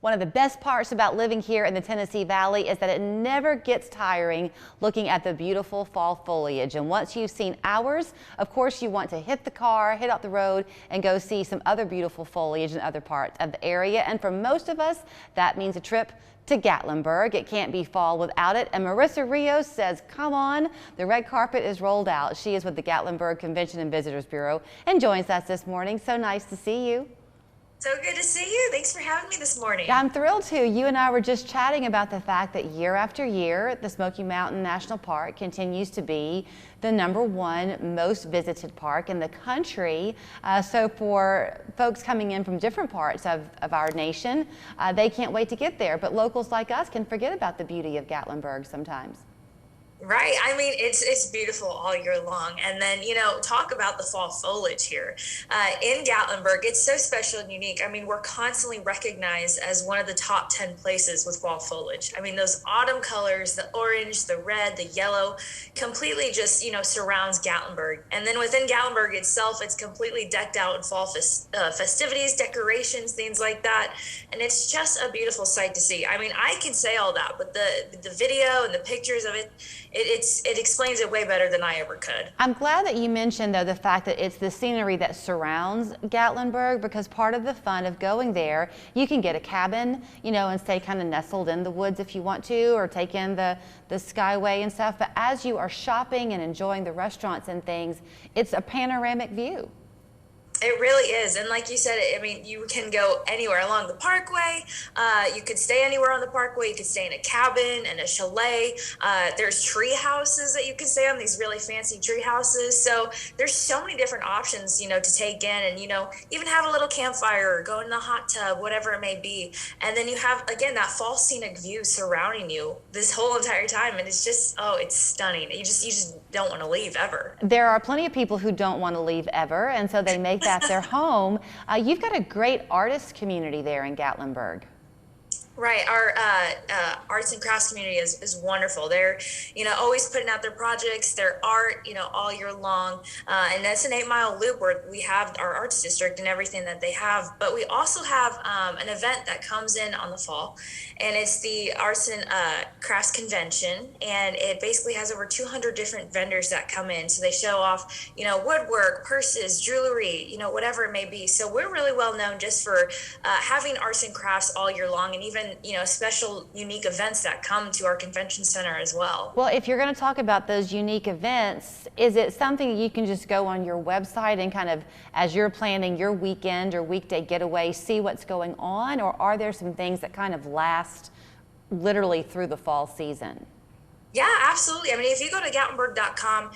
One of the best parts about living here in the Tennessee Valley is that it never gets tiring looking at the beautiful fall foliage. And once you've seen ours, of course, you want to hit the car, hit out the road, and go see some other beautiful foliage in other parts of the area. And for most of us, that means a trip to Gatlinburg. It can't be fall without it. And Marissa Rios says, come on, the red carpet is rolled out. She is with the Gatlinburg Convention and Visitors Bureau and joins us this morning. So nice to see you. So good to see you. Thanks for having me this morning. I'm thrilled to. You and I were just chatting about the fact that year after year, the Smoky Mountain National Park continues to be the #1 most visited park in the country. So for folks coming in from different parts of our nation, they can't wait to get there. But locals like us can forget about the beauty of Gatlinburg sometimes. Right. I mean, it's beautiful all year long. And then, talk about the fall foliage here. In Gatlinburg, it's so special and unique. I mean, we're constantly recognized as one of the top 10 places with fall foliage. I mean, those autumn colors, the orange, the red, the yellow, completely just, surrounds Gatlinburg. And then within Gatlinburg itself, it's completely decked out in fall festivities, decorations, things like that. And it's just a beautiful sight to see. I mean, I can say all that, but the video and the pictures of it, it explains it way better than I ever could. I'm glad that you mentioned, though, the fact that it's the scenery that surrounds Gatlinburg, because part of the fun of going there, you can get a cabin, and stay kind of nestled in the woods if you want to, or take in the skyway and stuff. But as you are shopping and enjoying the restaurants and things, it's a panoramic view. It really is. And like you said, I mean, you can go anywhere along the parkway. You could stay anywhere on the parkway. You could stay in a cabin and a chalet. There's tree houses that you can stay on, these really fancy tree houses. So there's so many different options, to take in and, even have a little campfire or go in the hot tub, whatever it may be. And then you have, again, that fall scenic view surrounding you this whole entire time. And it's just, it's stunning. You just don't want to leave ever. There are plenty of people who don't want to leave ever. And so they make that their home. You've got a great artist community there in Gatlinburg. Right. Our arts and crafts community is wonderful. They're, always putting out their projects, their art, all year long. And that's an 8-mile loop where we have our arts district and everything that they have. But we also have an event that comes in on the fall, and it's the Arts and Crafts Convention. And it basically has over 200 different vendors that come in. So they show off, woodwork, purses, jewelry, whatever it may be. So we're really well known just for having arts and crafts all year long, and even special unique events that come to our convention center as well. Well, if you're going to talk about those unique events, is it something you can just go on your website and kind of, as you're planning your weekend or weekday getaway, see what's going on? Or are there some things that kind of last literally through the fall season? Yeah, absolutely. I mean, if you go to Gatlinburg.com,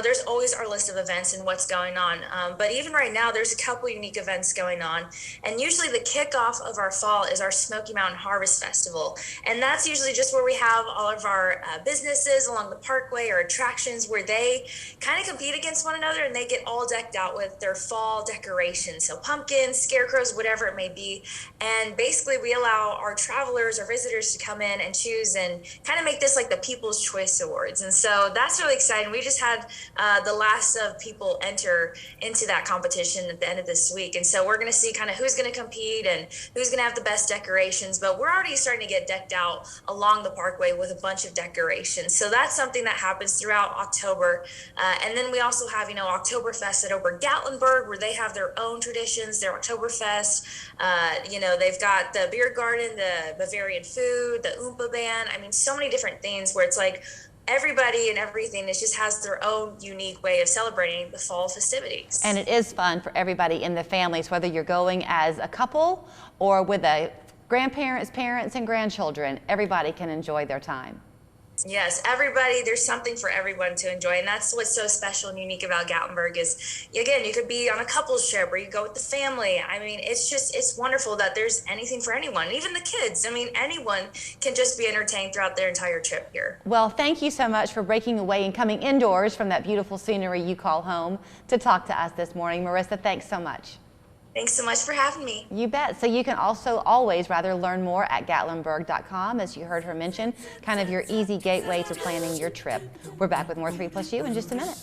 there's always our list of events and what's going on. But even right now, there's a couple unique events going on. And usually the kickoff of our fall is our Smoky Mountain Harvest Festival. And that's usually just where we have all of our businesses along the parkway or attractions where they kind of compete against one another, and they get all decked out with their fall decorations. So pumpkins, scarecrows, whatever it may be. And basically we allow our travelers or visitors to come in and choose and kind of make this like the People's Choice Awards. And so that's really exciting. We just had the last of people enter into that competition at the end of this week. And so we're going to see kind of who's going to compete and who's going to have the best decorations. But we're already starting to get decked out along the parkway with a bunch of decorations. So that's something that happens throughout October. And then we also have, Oktoberfest at over Gatlinburg, where they have their own traditions, their Oktoberfest. They've got the beer garden, the Bavarian food, the Oompa band. I mean, so many different things where it's like everybody and everything just has their own unique way of celebrating the fall festivities. And it is fun for everybody in the families, whether you're going as a couple or with grandparents, parents, and grandchildren. Everybody can enjoy their time. Yes, everybody, there's something for everyone to enjoy. And that's what's so special and unique about Gatlinburg is, again, you could be on a couples trip or you go with the family. I mean, it's wonderful that there's anything for anyone, even the kids. I mean, anyone can just be entertained throughout their entire trip here. Well, thank you so much for breaking away and coming indoors from that beautiful scenery you call home to talk to us this morning. Marissa, thanks so much. Thanks so much for having me. You bet. So you can also always learn more at Gatlinburg.com, as you heard her mention, kind of your easy gateway to planning your trip. We're back with more 3 Plus U in just a minute.